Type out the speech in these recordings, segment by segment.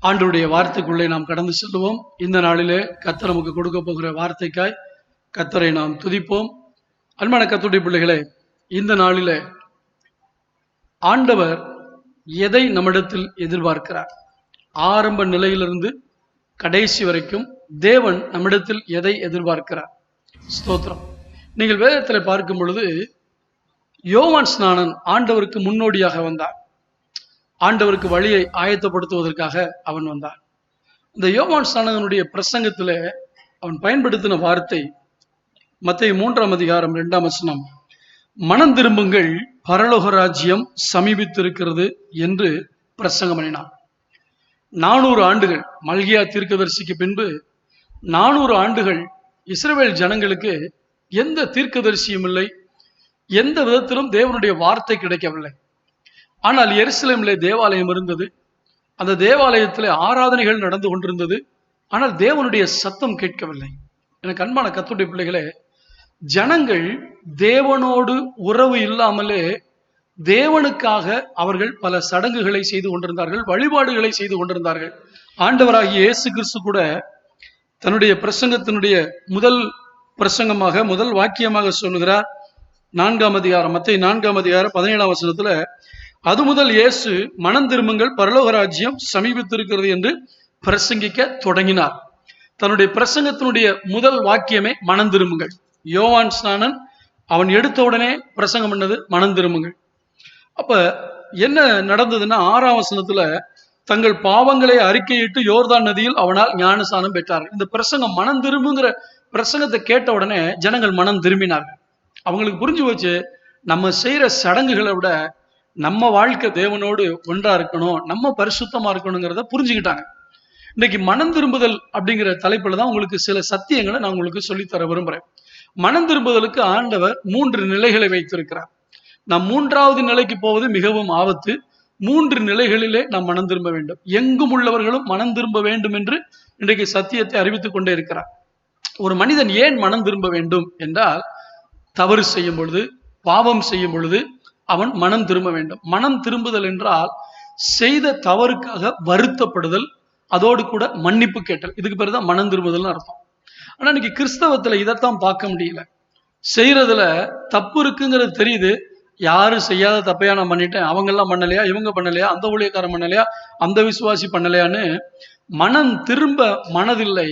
ஆண்டவருடைய வார்த்தைக்குள்ளே நாம் கடந்து செல்லுவோம். இந்த நாளிலே கர்த்தர் நமக்கு கொடுக்க போகிற வார்த்தைக்காய் கர்த்தரை நாம் துதிப்போம். அன்பான கர்த்தருடைய பிள்ளைகளே, இந்த நாளிலே ஆண்டவர் எதை நம்மிடத்தில் எதிர்பார்க்கிறார்? ஆரம்ப நிலையிலிருந்து கடைசி வரைக்கும் தேவன் நம்மிடத்தில் எதை எதிர்பார்க்கிறார்? ஸ்தோத்திரம். நீங்கள் வேதத்தில் பார்க்கும் பொழுது யோவான் ஸ்நானன் ஆண்டவருக்கு முன்னோடியாக வந்தார். ஆண்டவருக்கு வழியை ஆயத்தப்படுத்துவதற்காக அவன் வந்தான். இந்த யோவான் ஸ்நானகனுடைய பிரசங்கத்தில் அவன் பயன்படுத்தின வார்த்தை மத்தேயு 3:2 மனம் திரும்புங்கள், பரலோக ராஜ்யம் சமீபித்திருக்கிறது என்று பிரசங்கம் பண்ணினான். 400 ஆண்டுகள் மல்கியா தீர்க்கதரிசிக்கு பின்பு 400 ஆண்டுகள் இஸ்ரவேல் ஜனங்களுக்கு எந்த தீர்க்கதரிசியும் இல்லை, எந்த விதத்திலும் தேவனுடைய வார்த்தை கிடைக்கவில்லை. ஆனால் எருசலேமிலே தேவாலயம் இருந்தது. அந்த தேவாலயத்தில் ஆராதனைகள் நடந்து கொண்டிருந்தது. ஆனால் தேவனுடைய சத்தம் கேட்கவில்லை. எனக்கு அன்பான கர்த்தருடைய பிள்ளைகளே, ஜனங்கள் தேவனோடு உறவு இல்லாமலே தேவனுக்காக அவர்கள் பல சடங்குகளை செய்து கொண்டிருந்தார்கள், வழிபாடுகளை செய்து கொண்டிருந்தார்கள். ஆண்டவராகிய இயேசு கிறிஸ்து கூட தன்னுடைய பிரசங்கத்தினுடைய முதல் பிரசங்கமாக முதல் வாக்கியமாக சொல்லுகிறார். 4ஆம் அதிகாரம் மத்தேயு 4ஆம் அதிகாரம் 17 அது முதல் இயேசு மனம் திரும்புங்கள், பரலோக ராஜ்யம் சமீபித்திருக்கிறது என்று பிரசங்கிக்க தொடங்கினார். தன்னுடைய பிரசங்கத்தினுடைய முதல் வாக்கியமே மனம் திரும்புங்கள். யோவான் ஸ்நானன் அவன் எடுத்த உடனே பிரசங்கம் பண்ணது மனம் திரும்புங்கள். அப்ப என்ன நடந்ததுன்னா 6ஆம் வசனத்துல தங்கள் பாவங்களை அறிக்கையிட்டு யோர்தான் நதியில் அவனால் ஞானஸ்நானம் பெற்றார்கள். இந்த பிரசங்கம் மனம் திரும்புங்கிற பிரசங்கத்தை கேட்ட உடனே ஜனங்கள் மனம் திரும்பினார்கள். அவங்களுக்கு புரிஞ்சு போச்சு, நம்ம செய்யற சடங்குகளை விட நம்ம வாழ்க்கை தேவனோடு ஒன்றா இருக்கணும், நம்ம பரிசுத்தமா இருக்கணுங்கிறத புரிஞ்சுக்கிட்டாங்க. இன்னைக்கு மனம் திரும்புதல் அப்படிங்கிற தலைப்புல தான் உங்களுக்கு சில சத்தியங்களை நான் உங்களுக்கு சொல்லித்தர விரும்புறேன். மனம் திரும்புதலுக்கு ஆண்டவர் 3 நிலைகளை வைத்திருக்கிறார். நாம் 3வது நிலைக்கு போவது மிகவும் ஆபத்து. 3 நிலைகளிலே நாம் மனம் திரும்ப வேண்டும். எங்கும் உள்ளவர்களும் மனம் திரும்ப வேண்டும் என்று இன்றைக்கு சத்தியத்தை அறிவித்துக் கொண்டே இருக்கிறார். ஒரு மனிதன் ஏன் மனம் திரும்ப வேண்டும் என்றால், தவறு செய்யும் பொழுது, பாவம் செய்யும் பொழுது அவன் மனம் திரும்ப வேண்டும். மனம் திரும்புதல் என்றால் செய்த தவறுக்காக வருத்தப்படுதல், அதோடு கூட மன்னிப்பு கேட்டல். இதுக்கு பேர் தான் மனம் திரும்புதல்னு அர்த்தம். ஆனா இன்னைக்கு கிறிஸ்தவத்துல இதைத்தான் பார்க்க முடியல. செய்யறதுல தப்பு இருக்குங்கிறது தெரியுது, யாரும் செய்யாத தப்பையா நான் பண்ணிட்டேன், அவங்க எல்லாம் பண்ணலையா, இவங்க பண்ணலையா, அந்த ஊழியக்காரன் பண்ணலையா, அந்த விசுவாசி பண்ணலையான்னு மனம் திரும்ப மனதில்லை.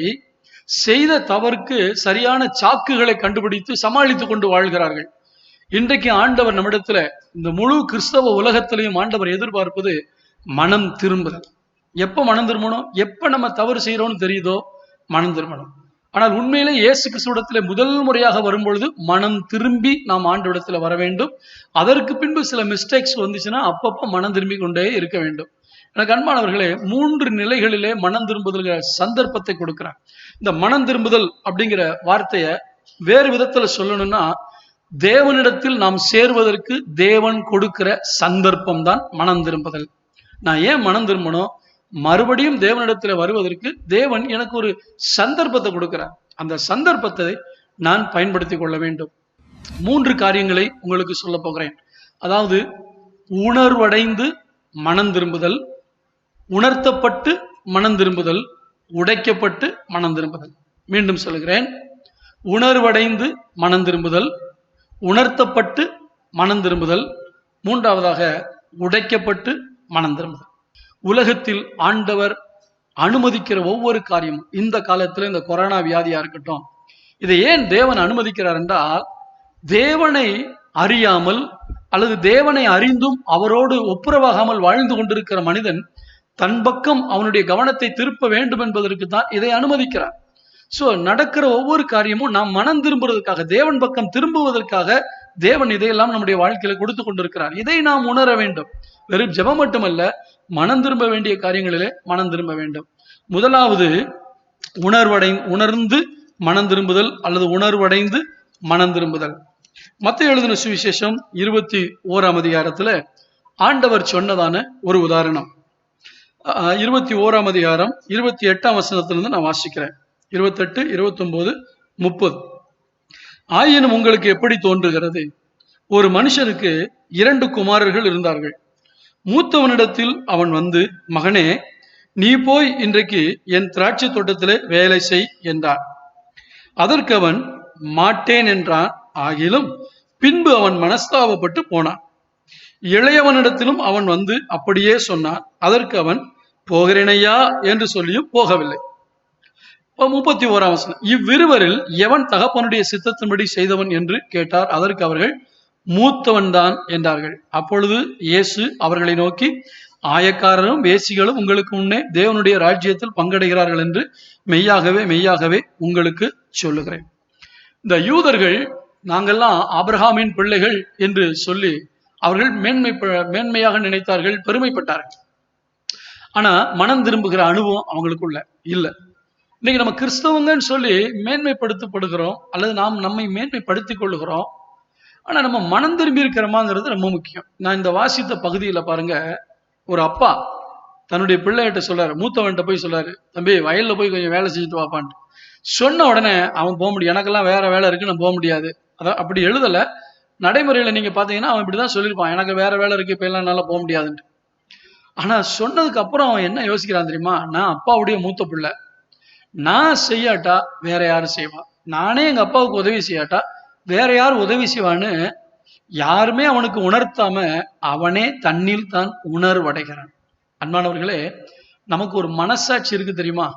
செய்த தவறுக்கு சரியான சாக்குகளை கண்டுபிடித்து சமாளித்து கொண்டு வாழ்கிறார்கள். இன்றைக்கு ஆண்டவர் நம்மிடத்துல, இந்த முழு கிறிஸ்தவ உலகத்திலையும் ஆண்டவர் எதிர்பார்ப்பது மனம் திரும்புதல். எப்ப மனம் திரும்பணும்? எப்ப நம்ம தவறு செய்யறோம்னு தெரியுதோ மனம் திரும்பணும். ஆனால் உண்மையிலே இயேசு கிறிஸ்துவிடத்துல முதல் முறையாக வரும்பொழுது மனம் திரும்பி நாம் ஆண்டவரிடத்துல வர வேண்டும். அதற்கு பின்பு சில மிஸ்டேக்ஸ் வந்துச்சுன்னா அப்பப்ப மனம் திரும்பி கொண்டே இருக்க வேண்டும். எனக்கு அன்பானவர்களே, 3 நிலைகளிலே மனம் திரும்புதல் சந்தர்ப்பத்தை கொடுக்கிறார். இந்த மனம் திரும்புதல் அப்படிங்கிற வார்த்தையை வேறு விதத்துல சொல்லணும்னா, தேவனிடத்தில் நாம் சேர்வதற்கு தேவன் கொடுக்கிற சந்தர்ப்பம் தான் மனம் திரும்புதல். நான் ஏன் மனம் திரும்பணும்? மறுபடியும் தேவனிடத்தில் வருவதற்கு தேவன் எனக்கு ஒரு சந்தர்ப்பத்தை கொடுக்கிறார். அந்த சந்தர்ப்பத்தை நான் பயன்படுத்திக் கொள்ள வேண்டும். 3 காரியங்களை உங்களுக்கு சொல்ல போகிறேன். அதாவது உணர்வடைந்து மனம் திரும்புதல், உணர்த்தப்பட்டு மனம் திரும்புதல், உடைக்கப்பட்டு மனம் திரும்புதல். மீண்டும் சொல்கிறேன், உணர்வடைந்து மனம் திரும்புதல், உணர்த்தப்பட்டு மனம் திரும்புதல், 3வதாக உடைக்கப்பட்டு மனம் திரும்புதல். உலகத்தில் ஆண்டவர் அனுமதிக்கிற ஒவ்வொரு காரியமும், இந்த காலத்துல இந்த கொரோனா வியாதியா இருக்கட்டும், இதை ஏன் தேவன் அனுமதிக்கிறார் என்றால், தேவனை அறியாமல் அல்லது தேவனை அறிந்தும் அவரோடு ஒப்புரவாகாமல் வாழ்ந்து கொண்டிருக்கிற மனிதன் தன் பக்கம் அவனுடைய கவனத்தை திருப்ப வேண்டும் என்பதற்கு தான் இதை அனுமதிக்கிறார். சோ நடக்கிற ஒவ்வொரு காரியமும் நாம் மனம் திரும்புவதற்காக, தேவன் பக்கம் திரும்புவதற்காக தேவன் இதையெல்லாம் நம்முடைய வாழ்க்கையில கொடுத்து கொண்டிருக்கிறார். இதை நாம் உணர வேண்டும். வெறும் ஜெபம் மட்டுமல்ல, மனம் திரும்ப வேண்டிய காரியங்களிலே மனம் திரும்ப வேண்டும். முதலாவது உணர்ந்து மனம் திரும்புதல் அல்லது உணர்வடைந்து மனம் திரும்புதல். மத்தேயு எழுதின சுவிசேஷம் 21ஆம் அதிகாரத்துல ஆண்டவர் சொன்னதான ஒரு உதாரணம். 21ஆம் அதிகாரம் 28ஆம் வசனத்திலிருந்து நான் வாசிக்கிறேன். 28, 29, 30. ஆயினும் உங்களுக்கு எப்படி தோன்றுகிறது? ஒரு மனுஷனுக்கு 2 குமாரர்கள் இருந்தார்கள். மூத்தவனிடத்தில் அவன் வந்து, மகனே, நீ போய் இன்றைக்கு என் திராட்சை தோட்டத்திலே வேலை செய் என்றான். அதற்கு அவன் மாட்டேன் என்றான். ஆகிலும் பின்பு அவன் மனஸ்தாபப்பட்டு போனான். இளையவனிடத்திலும் அவன் வந்து அப்படியே சொன்னான். அதற்கு அவன், போகிறேனையா என்று சொல்லியும் போகவில்லை. 31ஆம் வசனம். இவ்விருவரில் எவன் தகப்பனுடைய சித்தத்தின்படி செய்தவன் என்று கேட்டார். அதற்கு அவர்கள், மூத்தவன் தான் என்றார்கள். அப்பொழுது இயேசு அவர்களை நோக்கி, ஆயக்காரரும் வேசிகளும் உங்களுக்கு முன்னே தேவனுடைய ராஜ்யத்தில் பங்கடைகிறார்கள் என்று மெய்யாகவே மெய்யாகவே உங்களுக்கு சொல்லுகிறேன். இந்த யூதர்கள், நாங்கெல்லாம் ஆபிரகாமின் பிள்ளைகள் என்று சொல்லி அவர்கள் மேன்மையாக நினைத்தார்கள், பெருமைப்பட்டார்கள். ஆனா மனம் திரும்புகிற அனுபவம் அவங்களுக்குள்ள இல்ல. இன்னைக்கு நம்ம கிறிஸ்தவங்கன்னு சொல்லி மேன்மைப்படுத்தப்படுகிறோம், அல்லது நாம் நம்மை மேன்மைப்படுத்திக் கொள்ளுகிறோம். ஆனா நம்ம மனம் திரும்பி இருக்கிறோமாங்கிறது ரொம்ப முக்கியம். நான் இந்த வாசித்த பகுதியில பாருங்க, ஒரு அப்பா தன்னுடைய பிள்ளைகிட்ட சொல்றாரு, மூத்தவன்கிட்ட போய் சொல்றாரு, தம்பி வயல்ல போய் கொஞ்சம் வேலை செஞ்சுட்டு வாப்பான்ட்டு. சொன்ன உடனே அவன் போக முடியும், எனக்கெல்லாம் வேற வேலை இருக்கு, நான் போக முடியாது. அதான் அப்படி எழுதல, நடைமுறையில நீங்க பாத்தீங்கன்னா அவன் இப்படிதான் சொல்லியிருப்பான், எனக்கு வேற வேலை இருக்கு, இப்ப எல்லாம் என்னால போக முடியாதுன்ட்டு. ஆனா சொன்னதுக்கு அப்புறம் அவன் என்ன யோசிக்கிறான் தெரியுமா? நான் அப்பாவுடைய மூத்த பிள்ளை, நான் செய்யாட்டா வேற யாரும் செய்வா, நானே எங்க அப்பாவுக்கு உதவி செய்யாட்டா வேற யார் உதவி செய்வான்னு யாருமே அவனுக்கு உணர்த்தாம அவனே தன்னில் தான் உணர்வடைகிறான். அன்பானவர்களே, நமக்கு ஒரு மனசாட்சி இருக்கு தெரியுமா?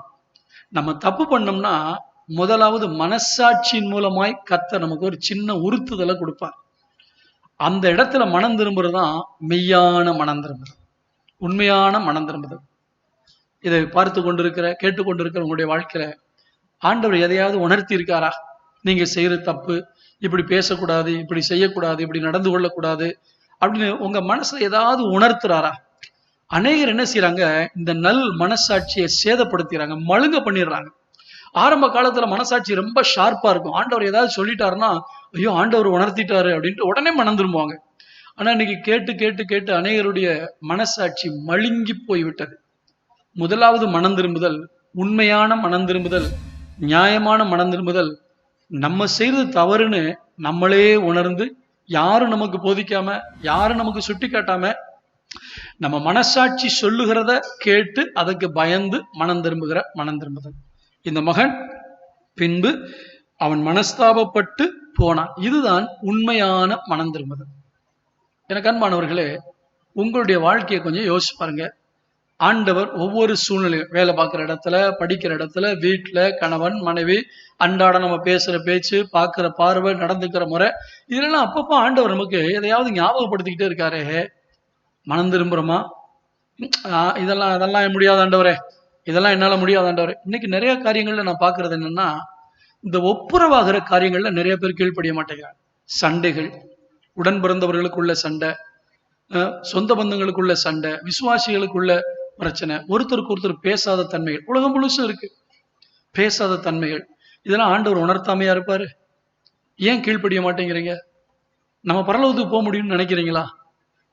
நம்ம தப்பு பண்ணோம்னா முதலாவது மனசாட்சியின் மூலமாய் கர்த்தர் நமக்கு ஒரு சின்ன உறுத்துதலை கொடுப்பார். அந்த இடத்துல மனம் திரும்புறதுதான் மெய்யான மனம் திரும்புறது, உண்மையான மனம் திரும்புதல். இதை பார்த்து கொண்டிருக்கிற, கேட்டுக்கொண்டிருக்கிற உங்களுடைய வாழ்க்கையில ஆண்டவர் எதையாவது உணர்த்தி இருக்காரா? நீங்க செய்யற தப்பு, இப்படி பேசக்கூடாது, இப்படி செய்யக்கூடாது, இப்படி நடந்து கொள்ளக்கூடாது அப்படின்னு உங்க மனசுல ஏதாவது உணர்த்துறாரா? அநேகர் என்ன செய்யறாங்க, இந்த நல் மனசாட்சியை சேதப்படுத்திடுறாங்க, மழுங்க பண்ணிடுறாங்க. ஆரம்ப காலத்துல மனசாட்சி ரொம்ப ஷார்ப்பா இருக்கும். ஆண்டவர் ஏதாவது சொல்லிட்டாருன்னா, ஐயோ ஆண்டவர் உணர்த்திட்டாரு அப்படின்ட்டு உடனே மனம் திரும்புவாங்க. ஆனா இன்னைக்கு கேட்டு கேட்டு கேட்டு அநேகருடைய மனசாட்சி மழுங்கி போய்விட்டது. முதலாவது மனம் திரும்புதல், உண்மையான மனம் திரும்புதல், நியாயமான மனம் திரும்புதல், நம்ம செய்யறது தவறுன்னு நம்மளே உணர்ந்து, யாரும் நமக்கு போதிக்காம, யாரும் நமக்கு சுட்டி காட்டாம, நம்ம மனசாட்சி சொல்லுகிறத கேட்டு அதுக்கு பயந்து மனம் திரும்புகிற மனம் திரும்புதல். இந்த மகன் பின்பு அவன் மனஸ்தாபப்பட்டு போனான். இதுதான் உண்மையான மனம் திரும்புதல். எனக்கு அன்பானவர்களே, உங்களுடைய வாழ்க்கையை கொஞ்சம் யோசிச்சு பாருங்க. ஆண்டவர் ஒவ்வொரு சூழ்நிலையும், வேலை பார்க்குற இடத்துல, படிக்கிற இடத்துல, வீட்டுல, கணவன் மனைவி, அன்றாட நம்ம பேசுற பேச்சு, பார்க்கிற பார்வை, நடந்துக்கிற முறை, இதெல்லாம் அப்பப்போ ஆண்டவர் நமக்கு எதையாவது ஞாபகப்படுத்திக்கிட்டே இருக்காரு. மனம் திரும்புறோமா? அதெல்லாம் முடியாத ஆண்டவரே, இதெல்லாம் என்னால முடியாத ஆண்டவரே. இன்னைக்கு நிறைய காரியங்கள்ல நான் பார்க்கறது என்னன்னா, இந்த ஒப்புரவாகிற காரியங்கள்ல நிறைய பேர் கீழ்ப்படிய மாட்டேங்கிறாங்க. சண்டைகள், உடன் பிறந்தவர்களுக்குள்ள சண்டை, சொந்த பந்தங்களுக்குள்ள சண்டை, விசுவாசிகளுக்குள்ள பிரச்சனை, ஒருத்தருக்கு ஒருத்தர் பேசாத தன்மைகள், உலகம் முழுசும் இருக்கு பேசாத தன்மைகள். இதெல்லாம் ஆண்டவர் உணர்த்தாமையா இருப்பாரு? ஏன் கீழ்ப்படிய மாட்டேங்கிறீங்க? நம்ம பரலோகத்துக்கு போக முடியும்னு நினைக்கிறீங்களா?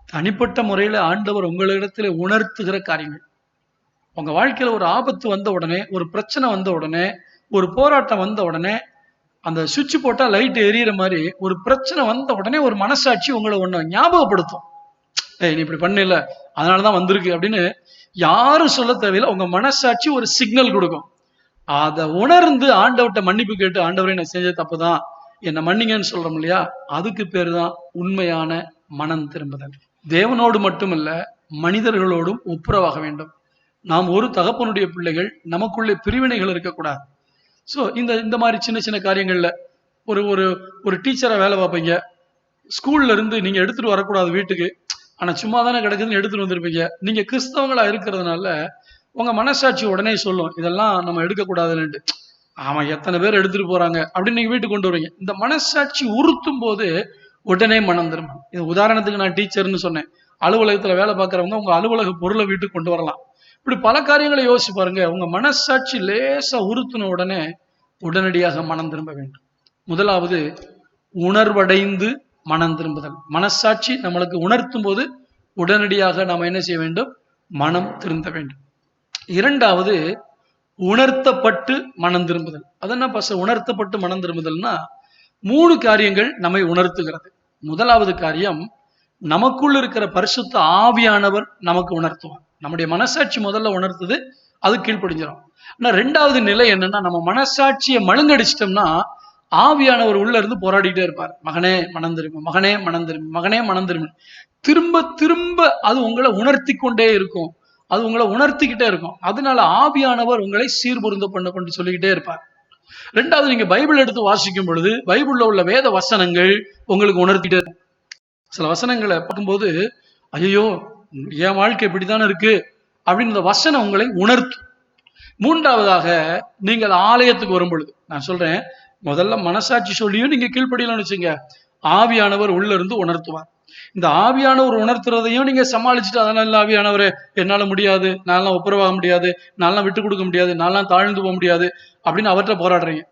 தனிப்பட்ட முறையில ஆண்டவர் உங்களிடத்துல உணர்த்துகிற காரியங்கள். உங்க வாழ்க்கையில ஒரு ஆபத்து வந்த உடனே, ஒரு பிரச்சனை வந்த உடனே, ஒரு போராட்டம் வந்த உடனே, அந்த சுவிட்ச் போட்டா லைட் எரியற மாதிரி ஒரு பிரச்சனை வந்த உடனே ஒரு மனசாட்சி உங்களை ஒண்ணு ஞாபகப்படுத்தும். நீ இப்படி பண்ணல, அதனாலதான் வந்திருக்கு அப்படின்னு யாரும் சொல்ல தேவையில்லை. உங்க மனசாட்சி ஒரு சிக்னல் கொடுக்கும். அதை உணர்ந்து ஆண்டவர்கிட்ட மன்னிப்பு கேட்டு, ஆண்டவரே நான் செஞ்ச தப்புதான், என்ன மன்னிங்கன்னு சொல்றோம் இல்லையா? அதுக்கு பேரு தான் உண்மையான மனம் திரும்புதல். தேவனோடு மட்டுமல்ல, மனிதர்களோடும் ஒப்புரவாக வேண்டும். நாம் ஒரு தகப்பனுடைய பிள்ளைகள், நமக்குள்ளே பிரிவினைகள் இருக்கக்கூடாது. ஸோ இந்த மாதிரி சின்ன சின்ன காரியங்கள்ல ஒரு ஒரு ஒரு டீச்சரை வேலை பார்ப்பீங்க, ஸ்கூல்ல இருந்து நீங்க எடுத்துட்டு வரக்கூடாது வீட்டுக்கு, ஆனா சும்மா தானே கிடக்குதுன்னு எடுத்துட்டு வந்திருப்பீங்க. நீங்க கிறிஸ்தவங்களா இருக்கிறதுனால உங்க மனசாட்சி உடனே சொல்லும், இதெல்லாம் நம்ம எடுக்கக்கூடாதுன்னுட்டு. ஆமா, எத்தனை பேர் எடுத்துட்டு போறாங்க அப்படின்னு நீங்க வீட்டுக்கு கொண்டு வருவீங்க. இந்த மனசாட்சி உறுத்தும் போது உடனே மனம் திரும்பும். இது உதாரணத்துக்கு நான் டீச்சர்னு சொன்னேன். அலுவலகத்துல வேலை பார்க்கறவங்க உங்க அலுவலக பொருளை வீட்டுக்கு கொண்டு வரலாம். இப்படி பல காரியங்களை யோசிச்சு பாருங்க. உங்க மனசாட்சி லேசா உறுத்தின உடனே உடனடியாக மனம் திரும்ப வேண்டும். முதலாவது உணர்வடைந்து மனம் திரும்புதல். மனசாட்சி நம்மளுக்கு உணர்த்தும் போது உடனடியாக நாம் என்ன செய்ய வேண்டும்? மனம் திருந்த வேண்டும். இரண்டாவது, உணர்த்தப்பட்டு மனம் திரும்புதல். அது என்ன பாஸ்டர் உணர்த்தப்பட்டு மனம் திரும்புதல்னா? 3 காரியங்கள் நம்மை உணர்த்துகிறது. முதலாவது காரியம், நமக்குள்ள இருக்கிற பரிசுத்த ஆவியானவர் நமக்கு உணர்த்துவார். நம்முடைய மனசாட்சி முதல்ல உணர்த்துது, அது கீழ்ப்படிஞ்சிடும். ஆனா 2வது நிலை என்னன்னா, நம்ம மனசாட்சியை மழுங்கடிச்சிட்டோம்னா ஆவியானவர் உள்ள இருந்து போராடிட்டே இருப்பார். மகனே மனம் திரும்பு, மகனே மனம் திரும்பு, மகனே மனம் திரும்பு. திரும்ப திரும்ப அது உங்களை உணர்த்தி கொண்டே இருக்கும், அது உங்களை உணர்த்திக்கிட்டே இருக்கும். அதனால ஆவியானவர் உங்களை சீர்பொருந்த பண்ண கொண்டு சொல்லிக்கிட்டே இருப்பார். 2வது, நீங்க பைபிள் எடுத்து வாசிக்கும் பொழுது பைபிள்ல உள்ள வேத வசனங்கள் உங்களுக்கு உணர்த்திட்டே இருக்கும். சில வசனங்களை பார்க்கும்போது, ஐயோ என் வாழ்க்கை இப்படித்தானே இருக்கு அப்படின்னு இந்த வசனம் உங்களை உணர்த்தும். 3வதாக, நீங்கள் ஆலயத்துக்கு வரும் பொழுது, நான் சொல்றேன், முதல்ல மனசாட்சி சொல்லியும் நீங்க கீழ்ப்படியலன்னு வச்சுங்க, ஆவியானவர் உள்ள இருந்து உணர்த்துவார். இந்த ஆவியானவர் உணர்த்துறதையும் நீங்க சமாளிச்சுட்டு, அதனால ஆவியானவரே என்னால முடியாது, நான்லாம் ஒப்புரவாக முடியாது, நான்லாம் விட்டு கொடுக்க முடியாது, நான்லாம் தாழ்ந்து போக முடியாது அப்படின்னு அவர்கிட்ட போராடுறீங்க.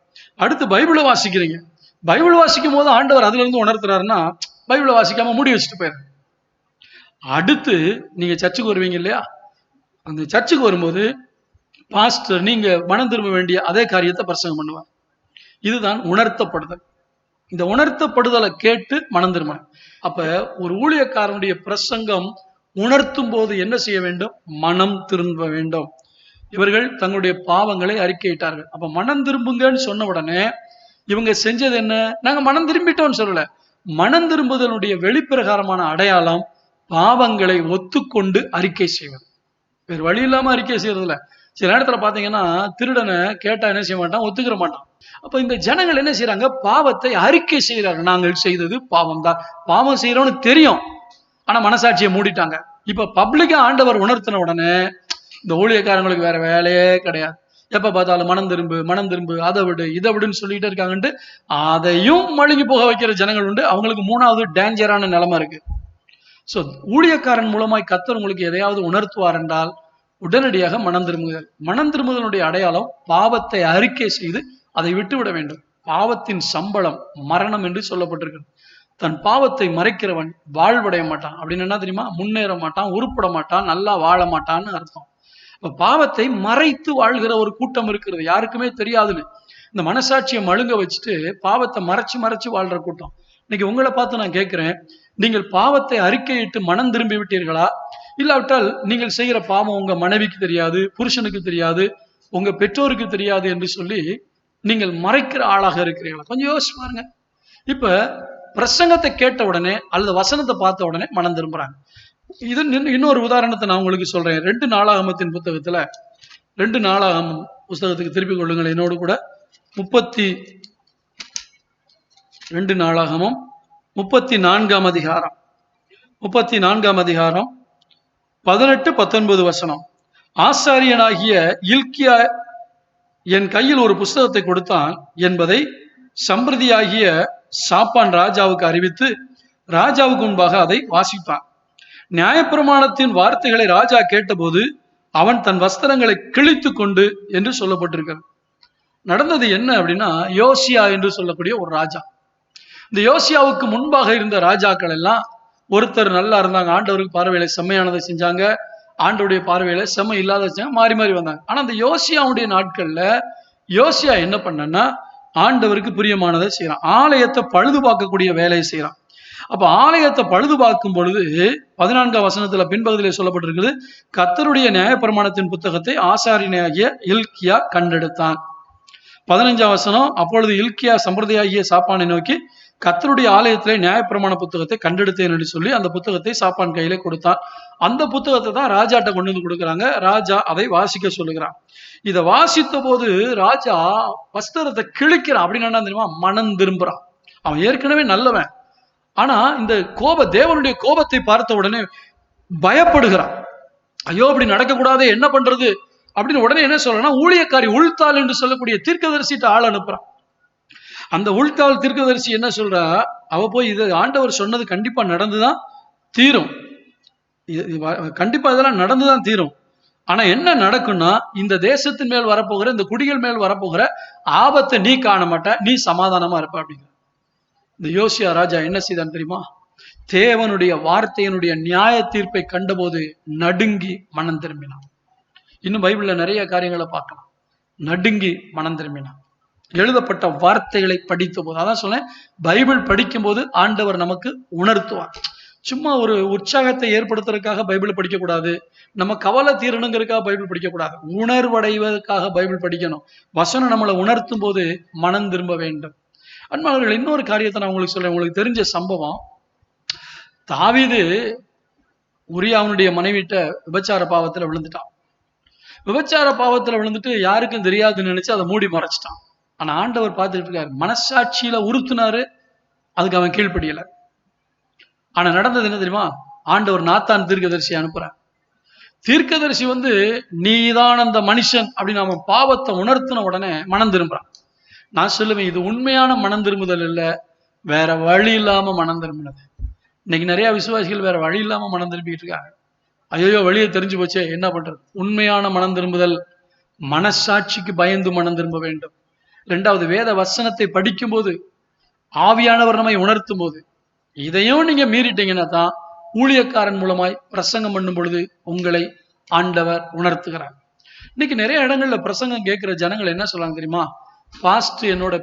அடுத்து பைபிளை வாசிக்கிறீங்க. பைபிள் வாசிக்கும் போது ஆண்டவர் அதுல இருந்து உணர்த்துறாருன்னா, பைபிளை வாசிக்காம மூடி வச்சுட்டு போயிரு. அடுத்து நீங்க சர்ச்சுக்கு வருவீங்க இல்லையா? அந்த சர்ச்சுக்கு வரும்போது பாஸ்டர் நீங்க மனம் திரும்ப வேண்டிய அதே காரியத்தை பிரசங்கம் பண்ணுவார். இதுதான் உணர்த்தப்படுதல். இந்த உணர்த்தப்படுதலை கேட்டு மனம் திரும்பணும். அப்ப ஒரு ஊழியக்காரனுடைய பிரசங்கம் உணர்த்தும் போது என்ன செய்ய வேண்டும்? மனம் திரும்ப வேண்டும். இவர்கள் தங்களுடைய பாவங்களை அறிக்கையிட்டார்கள். அப்ப மனம் திரும்புங்கன்னு சொன்ன உடனே இவங்க செஞ்சது என்ன? நாங்க மனம் திரும்பிட்டோம்னு சொல்லல. மனம் திரும்புதலுடைய வெளிப்பிரகாரமான அடையாளம் பாவங்களை ஒத்துக்கொண்டு அறிக்கை செய்வது. வேறு வழி இல்லாம அறிக்கை செய்யறதுல சில நேரத்துல பாத்தீங்கன்னா, திருடனை கேட்டா என்ன செய்ய மாட்டான்? ஒத்துக்கிற மாட்டான். அப்ப இந்த ஜனங்கள் என்ன செய்யறாங்க? பாவத்தை அறிக்கை செய்யறாங்க. நாங்கள் செய்தது பாவம் தான், பாவம் செய்யறோம்னு தெரியும், ஆனா மனசாட்சியை மூடிட்டாங்க. இப்ப பப்ளிக்கா ஆண்டவர் உணர்த்தின உடனே இந்த ஊழியக்காரங்களுக்கு வேற வேலையே கிடையாது. எப்ப பார்த்தாலும் மனம் திரும்பு, மனம் திரும்பு, அதை விடு, இதை விடுன்னு சொல்லிட்டு இருக்காங்கன்ட்டு அதையும் மழுங்கி போக வைக்கிற ஜனங்கள் உண்டு. அவங்களுக்கு 3வது டேஞ்சரான நிலைமை இருக்கு. சோ ஊழியக்காரன் மூலமாய் கர்த்தர் உங்களுக்கு எதையாவது உணர்த்துவார் என்றால் உடனடியாக மனம் திரும்புதல். மனம் திரும்புதலுடைய அடையாளம் பாவத்தை அறிக்கை செய்து அதை விட்டுவிட வேண்டும். பாவத்தின் சம்பளம் மரணம் என்று சொல்லப்பட்டிருக்கிறது. தன் பாவத்தை மறைக்கிறவன் வாழ்வடைய மாட்டான். அப்படின்னு என்ன தெரியுமா? முன்னேற மாட்டான், உருப்பட மாட்டான், நல்லா வாழ மாட்டான்னு அர்த்தம். இப்ப பாவத்தை மறைத்து வாழ்கிற ஒரு கூட்டம் இருக்கிறது, யாருக்குமே தெரியாதுன்னு. இந்த மனசாட்சியை மழுங்க வச்சுட்டு பாவத்தை மறைச்சு மறைச்சு வாழ்ற கூட்டம். இன்னைக்கு உங்களை பார்த்து நான் கேட்கிறேன், நீங்கள் பாவத்தை அறிக்கையிட்டு மனம் திரும்பி விட்டீர்களா? இல்லாவிட்டால் நீங்கள் செய்கிற பாவம் உங்க மனைவிக்கு தெரியாது, புருஷனுக்கு தெரியாது, உங்க பெற்றோருக்கு தெரியாது என்று சொல்லி நீங்கள் மறைக்கிற ஆளாக இருக்கிறீங்களா? கொஞ்சம் யோசிச்சு பாருங்க. இப்ப பிரசங்கத்தை கேட்ட உடனே அல்லது வசனத்தை பார்த்த உடனே மனம் திரும்புறாங்க. இது இன்னொரு உதாரணத்தை நான் உங்களுக்கு சொல்றேன். 2 நாளாகமத்தின் புத்தகத்துல, 2 நாளாகமம் புத்தகத்துக்கு திருப்பிக் கொள்ளுங்கள் என்னோடு கூட. 2 நாளாகமம் 34ஆம் அதிகாரம், 34ஆம் அதிகாரம் 18-19 வசனம். ஆசாரியனாகிய இல்க்கியா என் கையில் ஒரு புஸ்தகத்தை கொடுத்தான் என்பதை சம்பிரதியாகிய சாப்பான் ராஜாவுக்கு அறிவித்து ராஜாவுக்கு முன்பாக அதை வாசித்தான். நியாயப்பிரமாணத்தின் வார்த்தைகளை ராஜா கேட்டபோது அவன் தன் வஸ்திரங்களை கிழித்து கொண்டு என்று சொல்லப்பட்டிருக்கிறது. நடந்தது என்ன அப்படின்னா, யோசியா என்று சொல்லக்கூடிய ஒரு ராஜா. இந்த யோசியாவுக்கு முன்பாக இருந்த ராஜாக்கள் எல்லாம் ஒருத்தர் நல்லா இருந்தாங்க, ஆண்டவருக்கு பார்வையில செம்மையானதை செஞ்சாங்க, ஆண்டவருடைய பார்வையில செம்மை இல்லாத செஞ்சாங்க, மாறி மாறி வந்தாங்க. ஆனா அந்த யோசியாவுடைய நாட்கள்ல யோசியா என்ன பண்ணனா, ஆண்டவருக்கு பிரியமானதை செய்யறான், ஆலயத்தை பழுது பார்க்கக்கூடிய வேலையை செய்யறான். அப்ப ஆலயத்தை பழுது பார்க்கும் பொழுது 14ஆம் வசனத்துல பின்பகுதியிலே சொல்லப்பட்டிருக்குது, கர்த்தருடைய நியாயப்பிரமாணத்தின் புத்தகத்தை ஆசாரியனாகிய இல்க்கியா கண்டெடுத்தான். 15ஆம் வசனம், அப்பொழுது இல்க்கியா சம்பிரதியாகிய சாப்பானை நோக்கி, கர்த்தருடைய ஆலயத்திலே நியாயப்பிரமாண புத்தகத்தை கண்டெடுத்தேன் என்று சொல்லி அந்த புத்தகத்தை சாப்பான் கையிலே கொடுத்தான். அந்த புத்தகத்தை தான் ராஜாட்ட கொண்டு வந்து கொடுக்குறாங்க. ராஜா அதை வாசிக்க சொல்லுகிறான். இதை வாசித்த போது ராஜா வஸ்திரத்தை கிழிக்கிறான். அப்படின்னு என்ன தெரியுமா? மனம் திரும்புறான். அவன் ஏற்கனவே நல்லவன், ஆனா இந்த தேவனுடைய கோபத்தை பார்த்த உடனே பயப்படுகிறான். ஐயோ அப்படி நடக்கக்கூடாது, என்ன பண்றது அப்படின்னு உடனே என்ன சொல்றான்னா, ஊழியக்காரி உள்தாள் என்று சொல்லக்கூடிய தீர்க்கதரிசிட்ட ஆள் அனுப்புறான். அந்த உள்தாள் தீர்க்கதரிசி என்ன சொல்றா, அவ போய் இது ஆண்டவர் சொன்னது கண்டிப்பா நடந்துதான் தீரும், கண்டிப்பா இதெல்லாம் நடந்துதான் தீரும். ஆனா என்ன நடக்கும்னா, இந்த தேசத்தின் மேல் வரப்போகிற, இந்த குடிகள் மேல் வரப்போகிற ஆபத்தை நீ காண மாட்ட, நீ சமாதானமா இருப்ப அப்படிங்கிற. இந்த யோசியா ராஜா என்ன செய்தான் தெரியுமா? தேவனுடைய வார்த்தையினுடைய நியாய தீர்ப்பை கண்டபோது நடுங்கி மனம் திரும்பினான். இன்னும் பைபிள்ல நிறைய காரியங்களை பார்க்கலாம். நடுங்கி மனம் திரும்பினான். எழுதப்பட்ட வார்த்தைகளை படித்த போது, அதான் சொன்னேன், பைபிள் படிக்கும் போது ஆண்டவர் நமக்கு உணர்த்துவார். சும்மா ஒரு உற்சாகத்தை ஏற்படுத்துறதுக்காக பைபிள் படிக்க கூடாது, நம்ம கவலை தீரணுங்கிறதுக்காக பைபிள் படிக்க கூடாது, உணர்வடைவதற்காக பைபிள் படிக்கணும். வசனம் நம்மளை உணர்த்தும் போது மனம் திரும்ப வேண்டும். அன்பானவர்கள், இன்னொரு காரியத்தை நான் உங்களுக்கு சொல்றேன். உங்களுக்கு தெரிஞ்ச சம்பவம், தாவீது உரியாவுடைய மனைவிட்ட விபச்சார பாவத்துல விழுந்துட்டான். விபச்சார பாவத்துல விழுந்துட்டு யாருக்கும் தெரியாதுன்னு நினைச்சு அதை மூடி மறைச்சிட்டான். ஆனா ஆண்டவர் பார்த்துட்டு இருக்காரு. மனசாட்சியில உறுத்துனாரு, அதுக்கு அவன் கீழ்ப்படியல. ஆனா நடந்தது என்ன தெரியுமா? ஆண்டவர் நாத்தான் தீர்க்கதரிசி அனுப்புறார். தீர்க்கதரிசி நீதான் அந்த மனுஷன் அப்படின்னு அவன் பாவத்தை உணர்த்தின உடனே மனம் திரும்புறான். நான் சொல்லுவேன், இது உண்மையான மனம் திரும்புதல் இல்ல, வேற வழி இல்லாம மனம் திரும்பினது. இன்னைக்கு நிறைய விசுவாசிகள் வேற வழி இல்லாம மனம் திரும்பிட்டு இருக்காங்க. ஐயோ வெளியே தெரிஞ்சு போச்சே, என்ன பண்றது? உண்மையான மனம் திரும்புதல் மனசாட்சிக்கு பயந்து மனம் திரும்ப வேண்டும். இரண்டாவது, வேத வசனத்தை படிக்கும் போது ஆவியானவர் நம்மை உணர்த்தும் போது, இதையும் நீங்க மீறிட்டீங்கன்னா தான் ஊழியக்காரன் மூலமாய் பிரசங்கம் பண்ணும் பொழுது உங்களை ஆண்டவர் உணர்த்துகிறார். இன்னைக்கு நிறைய இடங்கள்ல பிரசங்கம் கேட்கிற ஜனங்கள் என்ன சொல்றாங்க தெரியுமா? பாஸ்ட் என்னுடைய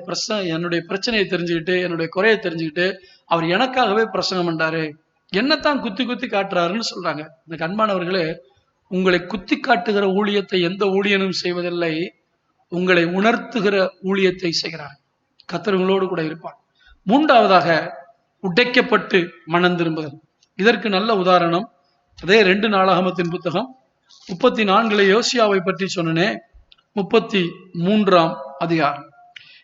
பிரச்சனையை தெரிஞ்சுக்கிட்டு, என்னுடைய குறையை தெரிஞ்சுக்கிட்டு அவர் எனக்காகவே பிரசங்கம் பண்றாரு, என்னத்தான் குத்தி குத்தி காட்டுறாருன்னு சொல்றாங்க. இந்த அன்பானவர்களே, உங்களை குத்தி காட்டுகிற ஊழியத்தை எந்த ஊழியனும் செய்வதில்லை, உங்களை உணர்த்துகிற ஊழியத்தை செய்கிறார். கர்த்தர்களோடு கூட இருப்பார். மூன்றாவதாக, உடைக்கப்பட்டு மனம் திரும்புதல். இதற்கு நல்ல உதாரணம் அதே 2 நாளாகமத்தின் புத்தகம் 34 யோசியாவை பற்றி சொன்னனே, 33ஆம் அதிகாரம்.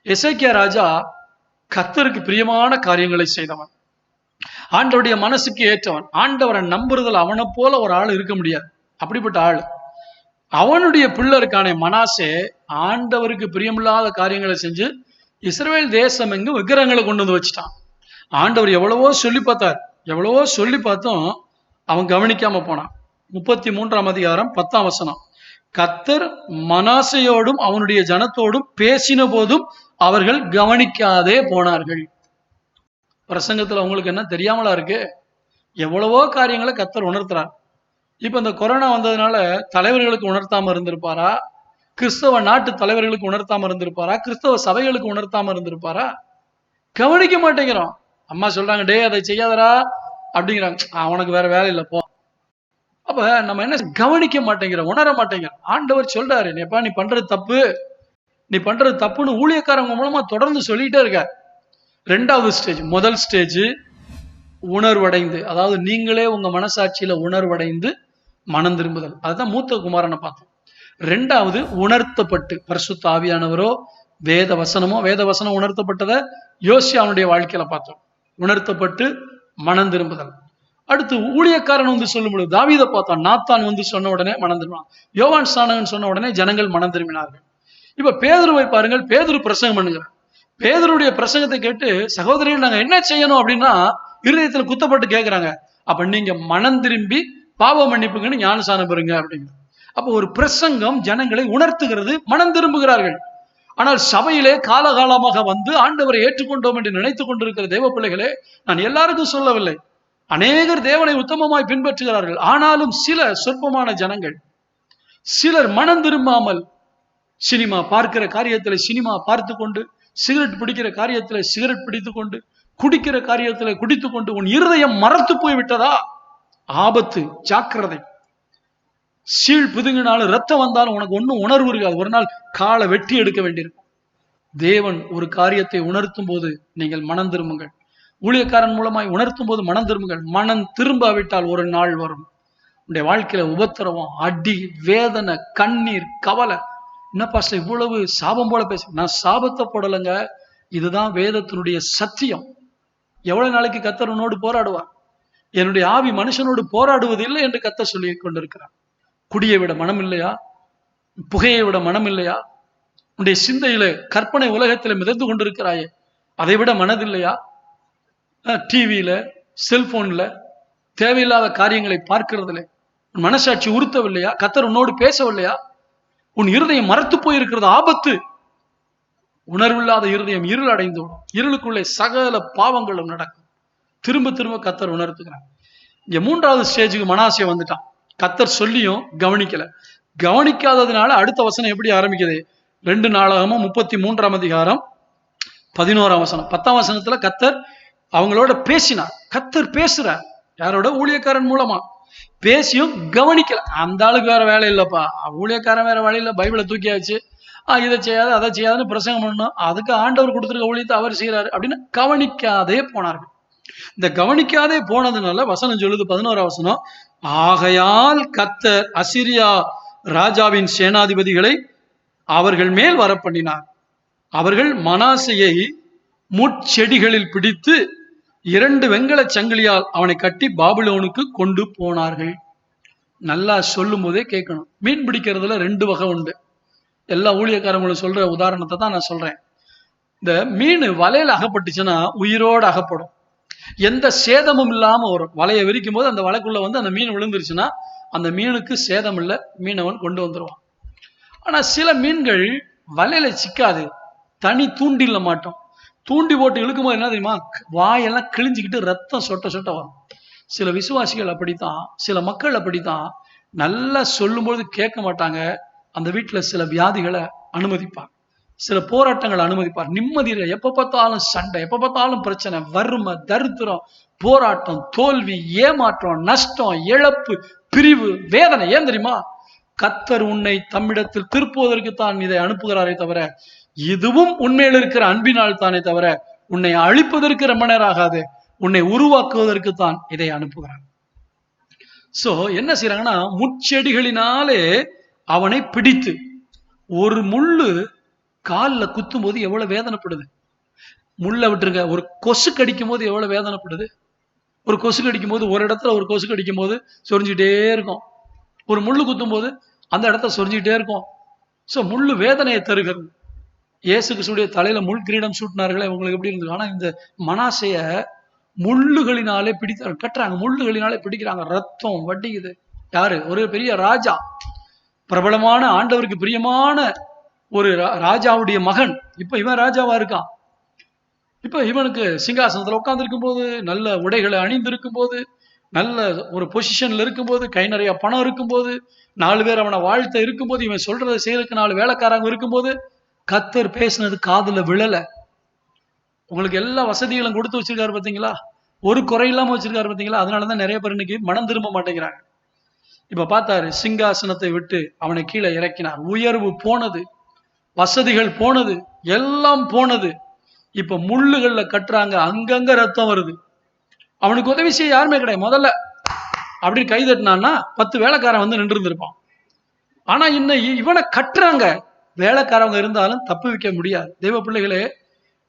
எசேக்கியா ராஜா கர்த்தருக்கு பிரியமான காரியங்களை செய்தவன், ஆண்டவருடைய மனசுக்கு ஏற்றவன். ஆண்டவரை நம்புறதுல அவனை போல ஒரு ஆள் இருக்க முடியாது, அப்படிப்பட்ட ஆள். அவனுடைய பிள்ளை இருக்கானே மனாசே, ஆண்டவருக்கு பிரியமில்லாத காரியங்களை செஞ்சு இஸ்ரவேல் தேசம் எங்கும் விக்கிரகங்களை கொண்டு வந்து வச்சுட்டான். ஆண்டவர் எவ்வளவோ சொல்லி பார்த்தார், எவ்வளவோ சொல்லி பார்த்தும் அவன் கவனிக்காம போனான். 33ஆம் அதிகாரம் 10ஆம் வசனம். கர்த்தர் மனாசையோடும் அவனுடைய ஜனத்தோடும் பேசின போதும் அவர்கள் கவனிக்காதே போனார்கள். பிரசங்கத்துல உங்களுக்கு என்ன தெரியாமலா இருக்கு? எவ்வளவோ காரியங்களை கர்த்தர் உணர்த்துறார். இப்ப இந்த கொரோனா வந்ததுனால தலைவர்களுக்கு உணர்த்தாம இருந்திருப்பாரா? கிறிஸ்தவ நாட்டு தலைவர்களுக்கு உணர்த்தாம இருந்திருப்பாரா? கிறிஸ்தவ சபைகளுக்கு உணர்த்தாம இருந்திருப்பாரா? கவனிக்க மாட்டேங்கிறோம். அம்மா சொல்றாங்க, டே அதை செய்யாதரா அப்படிங்கிறாங்க. அவனுக்கு வேற வேலை இல்லை போ. அப்ப நம்ம என்ன கவனிக்க மாட்டேங்கிறோம், உணர மாட்டேங்கிறோம். ஆண்டவர் சொல்றாரு, நீ பண்றது தப்பு, நீ பண்றது தப்புன்னு ஊழியக்காரங்க மூலமா தொடர்ந்து சொல்லிட்டே இருக்க. 2வது ஸ்டேஜ், முதல் ஸ்டேஜ் உணர்வடைந்து, அதாவது நீங்களே உங்க மனசாட்சியில உணர்வடைந்து மனம் திரும்புதல். அதுதான் மூத்த குமாரனை பார்த்தோம். 2வது உணர்த்தப்பட்டு, பரிசுத்த ஆவியானவரோ வேத வசனம் உணர்த்தப்பட்டதை யோசியாவுடைய வாழ்க்கையில பார்த்தோம். உணர்த்தப்பட்டு மனம் திரும்புதல். அடுத்து ஊழியக்காரன் சொல்லும் பொழுது தாவீதை பார்த்தோம். நாத்தான் சொன்ன உடனே மனம் திரும்பினான். யோவான் ஸ்நானகன் சொன்ன உடனே ஜனங்கள் மனம் திரும்பினார்கள். இப்ப பேதுருவை பாருங்கள், பேதுரு பிரசங்கம் பண்ணுகிறார். பேதுருடைய பிரசங்கத்தை கேட்டு சகோதரிகள் நாங்க என்ன செய்யணும் அப்படின்னா இருதயத்துல குத்தப்பட்டு கேட்கிறாங்க. அப்ப நீங்க மனம் திரும்பி பாவ மன்னிப்புங்கன்னு ஞானசானம் பெறுங்க அப்படிங்கிற. அப்ப ஒரு பிரசங்கம் ஜனங்களை உணர்த்துகிறது, மனம் திரும்புகிறார்கள். ஆனால் சபையிலே காலகாலமாக ஆண்டவரை ஏற்றுக்கொண்டோம் என்று நினைத்துக் கொண்டிருக்கிற தேவ பிள்ளைகளே, நான் எல்லாருக்கும் சொல்லவில்லை, அநேகர் தேவனை உத்தமமாய் பின்பற்றுகிறார்கள். ஆனாலும் சில சொற்பமான ஜனங்கள், சிலர் மனம் திரும்பாமல் சினிமா பார்க்கிற காரியத்தில் சினிமா பார்த்து கொண்டு, சிகரெட் பிடிக்கிற காரியத்தில் சிகரெட் பிடித்துக் கொண்டு, குடிக்கிற காரியத்தில் குடித்துக் கொண்டு உன் இருதயம் மறத்து போய் விட்டதா? ஆபத்து, ஜாக்கிரதை. சீழ் பிதுங்கினாலும் ரத்தம் வந்தாலும் உனக்கு ஒன்னும் உணர்வு இருக்காது. ஒரு நாள் காலை வெட்டி எடுக்க வேண்டியிருக்கும். தேவன் ஒரு காரியத்தை உணர்த்தும் போது நீங்கள் மனம் திரும்புங்கள். ஊழியக்காரன் மூலமாய் உணர்த்தும் போது மனம் திரும்புங்கள். மனம் திரும்பாவிட்டால் ஒரு நாள் வரும், உன்னுடைய வாழ்க்கையில உபத்திரவம், அடி, வேதனை, கண்ணீர், கவலை. என்ன பாஸ்டர் இவ்வளவு சாபம் போல பேச? நான் சாபத்தை போடலைங்க, இதுதான் வேதத்தினுடைய சத்தியம். எவ்வளவு நாளைக்கு கர்த்தர் உன்னோடு போராடுவார்? என்னுடைய ஆவி மனுஷனோடு போராடுவது இல்லை என்று கர்த்தர் சொல்லி கொண்டிருக்கிறார். குடியை விட மனம் இல்லையா? புகையை விட மனம் இல்லையா? உன்னுடைய சிந்தையில கற்பனை உலகத்தில் மிதந்து கொண்டிருக்கிறாயே, அதை விட மனதில்லையா? டிவியில, செல்போன்ல தேவையில்லாத காரியங்களை பார்க்கிறதுல உன் மனசாட்சி உறுத்தவில்லையா? கர்த்தர் உன்னோடு பேசவில்லையா? உன் இருதயம் மறத்து போயிருக்கிறது, ஆபத்து. உணர்வில்லாத இருதயம் இருள் அடைந்து விடும். இருளுக்குள்ளே சகல பாவங்களும் நடக்கும். திரும்ப திரும்ப கத்தர் உணர்த்துக்கிறார். இங்க மூன்றாவது ஸ்டேஜுக்கு மனாசே வந்துட்டான். கத்தர் சொல்லியும் கவனிக்கல. கவனிக்காததுனால அடுத்த வசனம் எப்படி ஆரம்பிக்குது? 2 நாளாகமும் 33ஆம் அதிகாரம் 11ஆம் வசனம். 10ஆம் வசனத்துல கத்தர் அவங்களோட பேசினார். கத்தர் பேசுறார். யாரோட? ஊழியக்காரன் மூலமா. பேசியும் கவனிக்கல. அந்த ஆளுக்கு வேற வேலை இல்லப்பா, ஊழியக்காரன் வேற வேலை இல்ல, பைபிளை தூக்கியாச்சு, இதை செய்யாது அதை செய்யாதுன்னு பிரசங்கம் பண்ணணும், அதுக்கு ஆண்டவர் கொடுத்துருக்க ஊழியத்தை அவர் செய்யறாரு அப்படின்னு கவனிக்காதே போனார்கள். இந்த கவனிக்காதே போனதுனால வசனம் சொல்லுது, 11ஆம் வசனம், ஆகையால் கத்தர் அசிரியா ராஜாவின் சேனாதிபதிகளை அவர்கள் மேல் வர பண்ணினார். அவர்கள் மனாசையை முட்செடிகளில் பிடித்து 2 வெண்கல சங்கிலியால் அவனை கட்டி பாபிலோனுக்கு கொண்டு போனார்கள். நல்லா சொல்லும் போதே கேட்கணும். மீன் பிடிக்கிறதுல 2 வகை உண்டு. எல்லா ஊழியக்காரங்களும் சொல்ற உதாரணத்தை தான் நான் சொல்றேன். இந்த மீன் வலையில அகப்பட்டுச்சுன்னா உயிரோடு அகப்படும், எந்த சேதமும் இல்லாம வரும். வலையை விரிக்கும் போது அந்த வலைக்குள்ள வந்து அந்த மீன் விழுந்துருச்சுன்னா அந்த மீனுக்கு சேதம் இல்லை, மீனவன் கொண்டு வந்துருவான். ஆனா சில மீன்கள் வலையில சிக்காது, தனி தூண்டில மாட்டோம். தூண்டி போட்டு இழுக்கும் போது என்ன தெரியுமா, வாயெல்லாம் கிழிஞ்சுக்கிட்டு ரத்தம் சொட்ட சொட்ட வரும். சில விசுவாசிகள் அப்படித்தான், சில மக்கள் அப்படித்தான். நல்லா சொல்லும்போது கேட்க மாட்டாங்க. அந்த வீட்டுல சில வியாதிகளை அனுமதிப்பார், சில போராட்டங்களை அனுமதிப்பார். நிம்மதியில எப்ப பார்த்தாலும் சண்டை, எப்ப பார்த்தாலும் பிரச்சனை, வறுமை, தரித்திரம், போராட்டம், தோல்வி, ஏமாற்றம், நஷ்டம், இழப்பு, பிரிவு, வேதனை. ஏன் தெரியுமா? கத்தர் உன்னை தம்மிடத்தில் திருப்புவதற்கு தான் இதை அனுப்புகிறாரே தவிர, இதுவும் உண்மையில் இருக்கிற அன்பினால் தானே தவிர உன்னை அழிப்பதற்கு ரொம்ப நேரம் ஆகாது, உன்னை உருவாக்குவதற்கு தான் இதை அனுப்புகிறார். சோ என்ன செய்யறாங்கன்னா, முட்செடிகளினாலே அவனை பிடித்து, ஒரு முள்ளு காலில் குத்தும் போது எவ்வளவு வேதனைப்படுது. முள்ள விட்டுருங்க, ஒரு கொசு கடிக்கும் போது எவ்வளவு வேதனைப்படுது. ஒரு கொசு கடிக்கும் போது, ஒரு இடத்துல ஒரு கொசு கடிக்கும் போது சொரிஞ்சுட்டே இருக்கும். ஒரு முள்ளு குத்தும் போது அந்த இடத்த சொரிஞ்சுக்கிட்டே இருக்கும். சோ முள்ளு வேதனையை தருகிறது. இயேசு கிறிஸ்துடைய தலையில முள் கிரீடம் சூட்டினார்களே, உங்களுக்கு எப்படி இருந்தது? ஆனா இந்த மனாசைய முள்ளுகளினாலே பிடித்தார்கள், கட்டுறாங்க, முள்ளுகளினாலே பிடிக்கிறாங்க, ரத்தம் வட்டிக்குது. யாரு? ஒரு பெரிய ராஜா, பிரபலமான ஆண்டவருக்கு பிரியமான ஒரு ராஜாவுடைய மகன். இப்ப இவன் ராஜாவா இருக்கான். இப்ப இவனுக்கு சிங்காசனத்துல உட்கார்ந்து இருக்கும் போது, நல்ல உடைகளை அணிந்திருக்கும் போது, நல்ல ஒரு பொசிஷன்ல இருக்கும் போது, கை நிறைய பணம் இருக்கும் போது, 4 பேர் அவனை வாழ்த்த இருக்கும் போது, இவன் சொல்றதை செய்யறதுக்கு 4 வேலைக்காரங்க இருக்கும் போது, கத்தர் பேசினது காதுல விழல. உங்களுக்கு எல்லா வசதிகளும் கொடுத்து வச்சிருக்காரு பாத்தீங்களா, ஒரு குறை இல்லாம வச்சிருக்காரு பாத்தீங்களா. அதனாலதான் நிறைய பேர் இன்னைக்கு மனம் திரும்ப மாட்டேங்கிறாங்க. இப்ப பார்த்தாரு, சிங்காசனத்தை விட்டு அவனை கீழே இறக்கினார். உயர்வு போனது, வசதிகள் போனது, எல்லாம் போனது. இப்ப முள்ளுகள்ல கட்டுறாங்க, அங்கங்க ரத்தம் வருது. அவனுக்கு உதவி செய்ய யாருமே கிடையாது. முதல்ல அப்படி கை தட்டினான்னா 10 வேலைக்காரன் வந்து நின்று இருந்திருப்பான். ஆனா இன்னும் இவனை கட்டுறாங்க. வேலைக்காரவங்க இருந்தாலும் தப்பு வைக்க முடியாது. தெய்வ பிள்ளைகளே,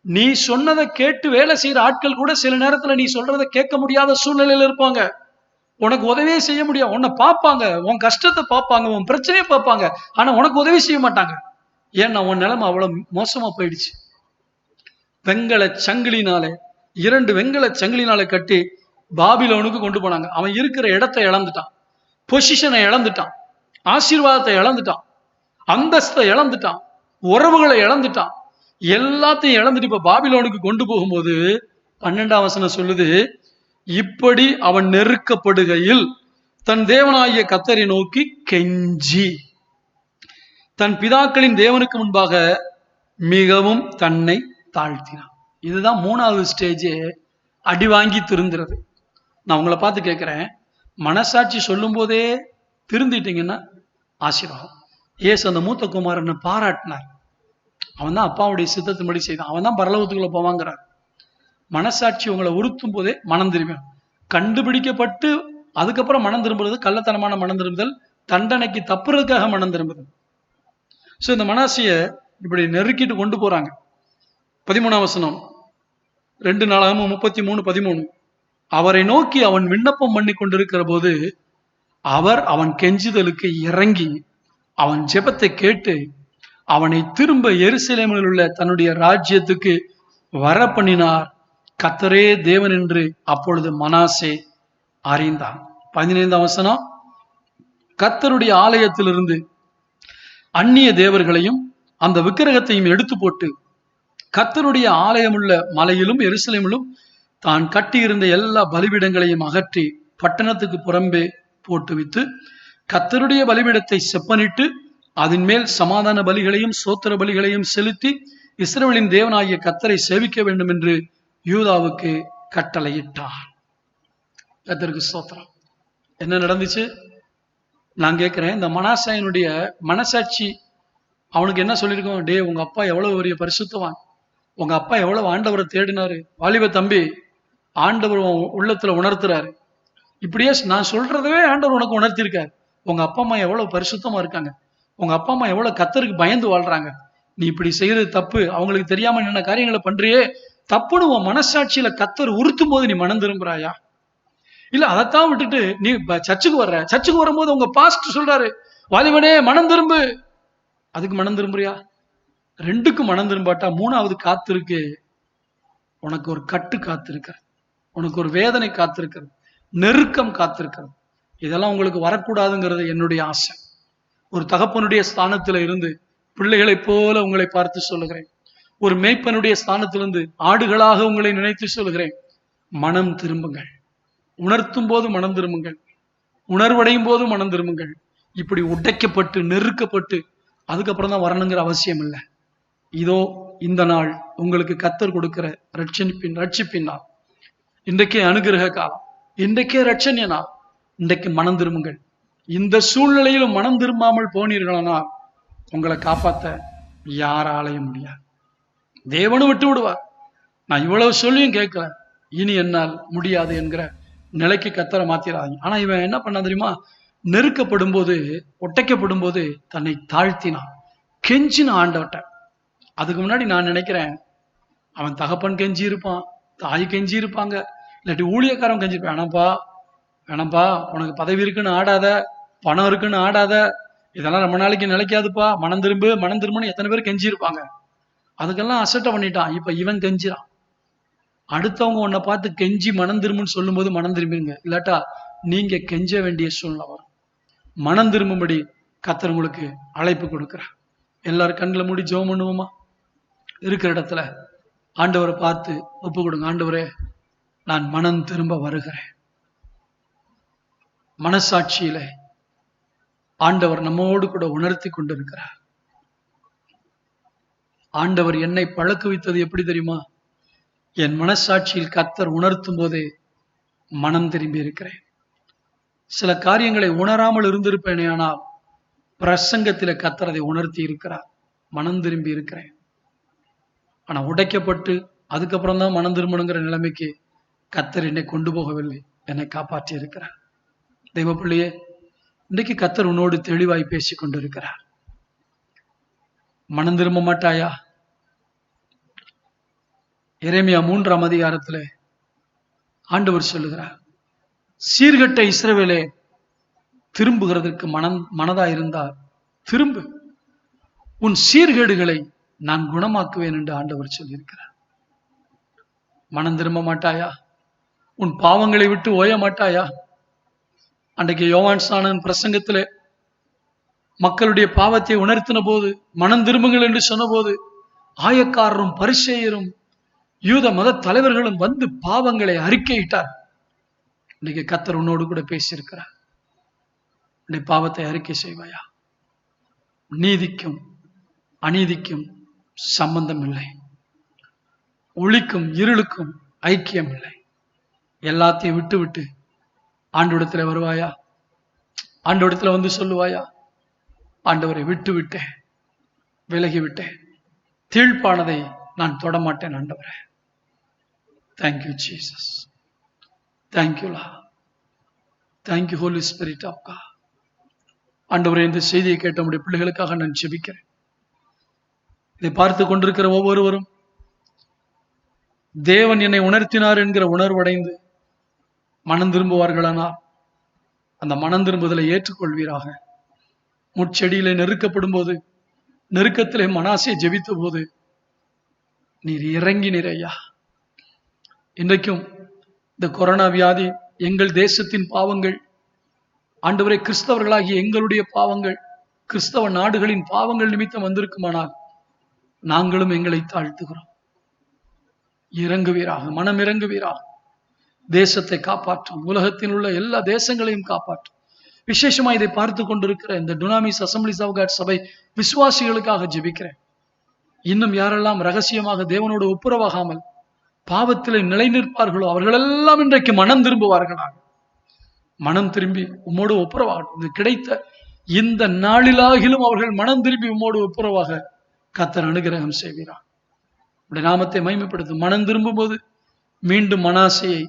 நீ சொன்னதை கேட்டு வேலை செய்யற ஆட்கள் கூட சில நேரத்துல நீ சொல்றதை கேட்க முடியாத சூழ்நிலையில இருப்பாங்க. உனக்கு உதவியே செய்ய முடியாது. உன்னை பார்ப்பாங்க, உன் கஷ்டத்தை பார்ப்பாங்க, உன் பிரச்சனையை பார்ப்பாங்க. ஆனா உனக்கு உதவி செய்ய மாட்டாங்க. ஏன்னா உன் நிலைமை அவ்வளவு மோசமா போயிடுச்சு. வெண்கல சங்கிலினாலே, 2 வெண்கல சங்கிலினாலே கட்டி பாபிலோனுக்கு கொண்டு போனாங்க. அவன் இருக்கிற இடத்தை இழந்துட்டான், பொசிஷனை இழந்துட்டான், ஆசீர்வாதத்தை இழந்துட்டான், அந்தஸ்தை இழந்துட்டான், உறவுகளை இழந்துட்டான், எல்லாத்தையும் இழந்துட்டு இப்ப பாபிலோனுக்கு கொண்டு போகும்போது 12ஆம் வசனம் சொல்லுது, இப்படி அவன் நெருக்கப்படுகையில் தன் தேவனாகிய கர்த்தரை நோக்கி கெஞ்சி தன் பிதாக்களின் தேவனுக்கு முன்பாக மிகவும் தன்னை தாழ்த்தினான். இதுதான் 3வது ஸ்டேஜ், அடி வாங்கி திருந்துறது. நான் உங்களை பார்த்து கேட்கிறேன், மனசாட்சி சொல்லும் போதே திருந்திட்டீங்கன்னா ஆசீர்வாதம். இயேசு அந்த மூத்த குமாரனை பாராட்டினார். அவன் தான் அப்பாவுடைய சித்தத்தின்படி செய்தான், அவன் தான் பரலோகத்துக்குள்ள போவாங்கிறார். மனசாட்சி உங்களை உறுத்தும் போதே மனம் திரும்பும். கண்டுபிடிக்கப்பட்டு அதுக்கப்புறம் மனம் திரும்புறது கள்ளத்தனமான மனம் திரும்புதல், தண்டனைக்கு தப்புறதுக்காக மனம் திரும்புதல். சோ இந்த மனாசைய இப்படி நெருக்கிட்டு கொண்டு போறாங்க. 13ஆம் வசனம், 2 நாளாகமும் 33:13, அவரை நோக்கி அவன் விண்ணப்பம் பண்ணி கொண்டிருக்கிற போது அவர் அவன் கெஞ்சுதலுக்கு இறங்கி அவன் ஜெபத்தை கேட்டு அவனை திரும்ப எருசலேமில் உள்ள தன்னுடைய ராஜ்யத்துக்கு வர பண்ணினார். கர்த்தரே தேவன் என்று அப்பொழுது மனாசே அறிந்தான். 15ஆம் வசனம், கர்த்தருடைய ஆலயத்திலிருந்து அந்நிய தேவர்களையும் அந்த விக்கிரகத்தையும் எடுத்து போட்டு கர்த்தருடைய ஆலயமுள்ள மலையிலும் எருசலேமிலும் தான் கட்டியிருந்த எல்லா பலிபீடங்களையும் அகற்றி பட்டணத்துக்கு புறம்பே போட்டுவித்து கர்த்தருடைய பலிபீடத்தை செப்பனிட்டு அதன் மேல் சமாதான பலிகளையும் சோத்திர பலிகளையும் செலுத்தி இஸ்ரவேலின் தேவனாகிய கர்த்தரை சேவிக்க வேண்டும் என்று யூதாவுக்கு கட்டளையிட்டார். கர்த்தருக்கு ஸ்தோத்திரம். என்ன நடந்துச்சு? நான் கேட்கிறேன், இந்த மனாசேயனுடைய மனசாட்சி அவனுக்கு என்ன சொல்லியிருக்கோம்? டே, உங்க அப்பா எவ்வளவு பெரிய பரிசுத்தவான், உங்க அப்பா எவ்வளவு ஆண்டவரை தேடினாரு, வாலிப தம்பி, ஆண்டவர் உள்ளத்துல உணர்த்துறாரு. இப்படியே நான் சொல்றதவே ஆண்டவர் உனக்கு உணர்த்திருக்காரு. உங்க அப்பா அம்மா எவ்வளவு பரிசுத்தமா இருக்காங்க, உங்க அப்பா அம்மா எவ்வளவு கர்த்தருக்கு பயந்து வாழ்றாங்க, நீ இப்படி செய்யறது தப்பு, அவங்களுக்கு தெரியாம என்ன காரியங்களை பண்றியே தப்புன்னு உன் மனசாட்சியில கர்த்தர் உறுத்தும் போது நீ மனம் திரும்புறாயா? இல்ல அதைத்தான் விட்டுட்டு நீ சர்ச்சுக்கு வர்ற, சர்ச்சுக்கு வரும்போது உங்க பாஸ்டர் சொல்றாரு, வாலிபனே மனம் திரும்பு, அதுக்கு மனம் திரும்புறியா? ரெண்டுக்கும் மனம் திரும்பாட்டா மூணாவது காத்திருக்கு, உனக்கு ஒரு கட்டு காத்திருக்கிறது, உனக்கு ஒரு வேதனை காத்திருக்கிறது, நெருக்கம் காத்திருக்கிறது. இதெல்லாம் உங்களுக்கு வரக்கூடாதுங்கிறது என்னுடைய ஆசை. ஒரு தகப்பனுடைய ஸ்தானத்துல இருந்து பிள்ளைகளைப் போல உங்களை பார்த்து சொல்லுகிறேன். ஒரு மேய்ப்பனுடைய ஸ்தானத்திலிருந்து ஆடுகளாக உங்களை நினைத்து சொல்லுகிறேன், மனம் திரும்புங்கள். உணர்த்தும் போது மனம் திரும்புங்கள், உணர்வடையும் போது மனம் திரும்புங்கள். இப்படி உடைக்கப்பட்டு நெருக்கப்பட்டு அதுக்கப்புறம் தான் வரணுங்கிற அவசியம் இல்லை. இதோ இந்த நாள் உங்களுக்கு கர்த்தர் கொடுக்கிற ரட்சிப்பின் நாள். இன்றைக்கே அனுகிரக காலம், இன்றைக்கே ரட்சணிய நாள். இன்றைக்கு மனம் திரும்புங்கள். இந்த சூழ்நிலையிலும் மனம் திரும்பாமல் போனீர்களானால் உங்களை காப்பாற்ற யாராலையும் முடியாது. தேவனும் விட்டு விடுவார். நான் இவ்வளவு சொல்லியும் கேட்கல, இனி என்னால் முடியாது என்கிற நிலைக்கு கர்த்தரை மாத்திராதீங்க. ஆனா இவன் என்ன பண்ணா தெரியுமா? நெருக்கப்படும் போது, ஒட்டைக்கப்படும் போது தன்னை தாழ்த்தினான், கெஞ்சின ஆண்டவட்ட. அதுக்கு முன்னாடி நான் நினைக்கிறேன், அவன் தகப்பன் கெஞ்சி இருப்பான், தாய் கெஞ்சி இருப்பாங்க, இல்லாட்டி ஊழியக்காரன் கெஞ்சிருப்பான். வேணாம்ப்பா வேணாம்ப்பா, உனக்கு பதவி இருக்குன்னு ஆடாத, பணம் இருக்குன்னு ஆடாத, இதெல்லாம் ரொம்ப நாளைக்கு நிலைக்காதுப்பா, மனம் திரும்பு மனம் திரும்புன்னு எத்தனை பேர் கெஞ்சி இருப்பாங்க. அதுக்கெல்லாம் அசட்டை பண்ணிட்டான். இப்ப இவன் கெஞ்சிறான். அடுத்தவங்க உன்னை பார்த்து கெஞ்சி மனம் திரும்புன்னு சொல்லும் போது மனம் திரும்பிடுங்க, இல்லாட்டா நீங்க கெஞ்ச வேண்டிய சூழ்நிலை வரும். மனம் திரும்பும்படி கர்த்தர் உங்களுக்கு அழைப்பு கொடுக்கிறார். எல்லாரும் கண்களை மூடி ஜெபம் பண்ணுவோமா? இருக்கிற இடத்துல ஆண்டவரை பார்த்து ஒப்பு கொடுங்க. ஆண்டவரே, நான் மனம் திரும்ப வருகிறேன். மனசாட்சியில ஆண்டவர் நம்மோடு கூட உணர்த்தி கொண்டிருக்கிறார். ஆண்டவர் என்னை பழக்குவித்தது எப்படி தெரியுமா? என் மனசாட்சியில் கர்த்தர் உணர்த்தும் போதே மனம் திரும்பி இருக்கிறேன். சில காரியங்களை உணராமல் இருந்திருப்பேனே, ஆனால் பிரசங்கத்தில கர்த்தர் அதை உணர்த்தி இருக்கிறார், மனம் திரும்பி இருக்கிறேன். ஆனா உடைக்கப்பட்டு அதுக்கப்புறம் தான் மனம் திரும்பணுங்கிற நிலைமைக்கு கர்த்தர் என்னை கொண்டு போகவில்லை, என்னை காப்பாற்றி இருக்கிறார். தெய்வ பிள்ளையே, இன்றைக்கு கர்த்தர் உன்னோடு தெளிவாய் பேசிக் கொண்டிருக்கிறார். மனம் திரும்ப மாட்டாயா? எரேமியா 3ஆம் அதிகாரத்திலே ஆண்டவர் சொல்லுகிறார், சீர்கெட்ட இஸ்ரவேலே, திரும்புகிறதற்கு மனதா இருந்தால் திரும்பு, உன் சீர்கேடுகளை நான் குணமாக்குவேன் என்று ஆண்டவர் சொல்லியிருக்கிறார். மனம் திரும்ப மாட்டாயா? உன் பாவங்களை விட்டு ஓய மாட்டாயா? அன்றைக்கு யோவான் ஸ்நானன் பிரசங்கத்திலே மக்களுடைய பாவத்தை உணர்த்தின போது, மனம் திரும்புங்கள் என்று சொன்ன போது, ஆயக்காரரும் பரிசேயரும் யூத மத தலைவர்களும் வந்து பாவங்களை அறிக்கையிட்டார். இன்னைக்கு கர்த்தர் உன்னோடு கூட பேசியிருக்கிறார். உன்னை பாவத்தை அறிக்கை செய்வாயா? நீதிக்கும் அநீதிக்கும் சம்பந்தம் இல்லை, ஒளிக்கும் இருளுக்கும் ஐக்கியம் இல்லை. எல்லாத்தையும் விட்டு விட்டு ஆண்டவரிடத்துல வருவாயா? ஆண்டவரிடத்துல வந்து சொல்லுவாயா, ஆண்டவரை விட்டு விட்டேன், விலகி விட்டேன், தீழ்ப்பானதை நான் தொடமாட்டேன் ஆண்டவரே. Thank you Jesus, thank you Lord, thank you holy spirit of God. ஆண்டவரே, இந்த செய்தியை கேட்ட நம்முடைய பிள்ளைகளுக்காக நான் ஜெபிக்கிறேன். இதை பார்த்து கொண்டிருக்கிற ஒவ்வொருவரும் தேவன் என்னை உணர்த்தினார் என்கிற உணர்வடைந்து மனம் திரும்புவார்களானால் அந்த மனம் திரும்புதலை ஏற்றுக்கொள்வீராக. முட்செடியிலே நெருக்கப்படும் போது, நெருக்கத்திலே மனாசே ஜெபித்த போது நீர் இறங்கினீர் ஐயா. இன்றைக்கும் இந்த கொரோனா வியாதி எங்கள் தேசத்தின் பாவங்கள், ஆண்டவரே, கிறிஸ்தவர்களாகிய எங்களுடைய பாவங்கள், கிறிஸ்தவ நாடுகளின் பாவங்கள் நிமித்தம் வந்திருக்குமானால் நாங்களும் எங்களை தாழ்த்துகிறோம். இறங்குவீராக, மனம் இறங்குவீராக. தேசத்தை காப்பாற்றும், உலகத்தில் உள்ள எல்லா தேசங்களையும் காப்பாற்றும். விசேஷமா இதை பார்த்து கொண்டிருக்கிற இந்த டுனாமிஸ் அசம்பிளிஸ் ஆஃப் காட் சபை விசுவாசிகளுக்காக ஜெபிக்கிறேன். இன்னும் யாரெல்லாம் ரகசியமாக தேவனோடு ஒப்புரவாகாமல் பாவத்திலே நிலை நிற்பார்களோ அவர்களெல்லாம் இன்றைக்கு மனம் திரும்புவார்களாக. மனம் திரும்பி உம்மோடு ஒப்புரவாகட்டும். இது கிடைத்த இந்த நாளிலாகிலும் அவர்கள் மனம் திரும்பி உம்மோடு ஒப்புரவாக கர்த்தர் அனுகிரகம் செய்கிறார். உடைய நாமத்தை மகிமைப்படுத்தும். மனம் திரும்பும் போது மீண்டும் மனாசையை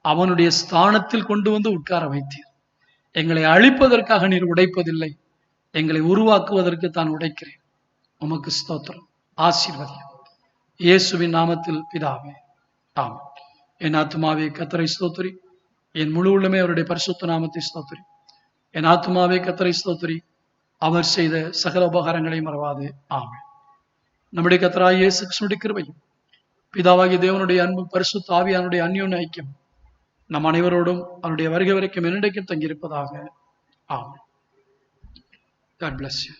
அவனுடைய ஸ்தானத்தில் கொண்டு வந்து உட்கார வைத்தீர். எங்களை அழிப்பதற்காக நீர் உடைப்பதில்லை, எங்களை உருவாக்குவதற்கு தான் உடைக்கிறேன். உமக்கு ஸ்தோத்திரம். ஆசீர்வதியும் இயேசுவின் நாமத்தில் பிதாவே, ஆமென். என் ஆத்துமாவே கர்த்தரை ஸ்தோத்திரி, என் முழு உள்ளமே அவருடைய பரிசுத்த நாமத்தை ஸ்தோத்திரி. என் ஆத்துமாவே கர்த்தரை ஸ்தோத்திரி, அவர் செய்த சகல உபகாரங்களை மறவாது. ஆமென். நம்முடைய கர்த்தராகிய இயேசு கிறிஸ்துவின் கிருபையும் பிதாவாகிய தேவனுடைய அன்பும் பரிசுத்த ஆவியானுடைய அந்யோன்ய ஐக்கியம் நம் அனைவரோடும் அவருடைய வருகை வரைக்கும் என்னைக்கும் தங்கியிருப்பதாக. ஆமென். God bless you.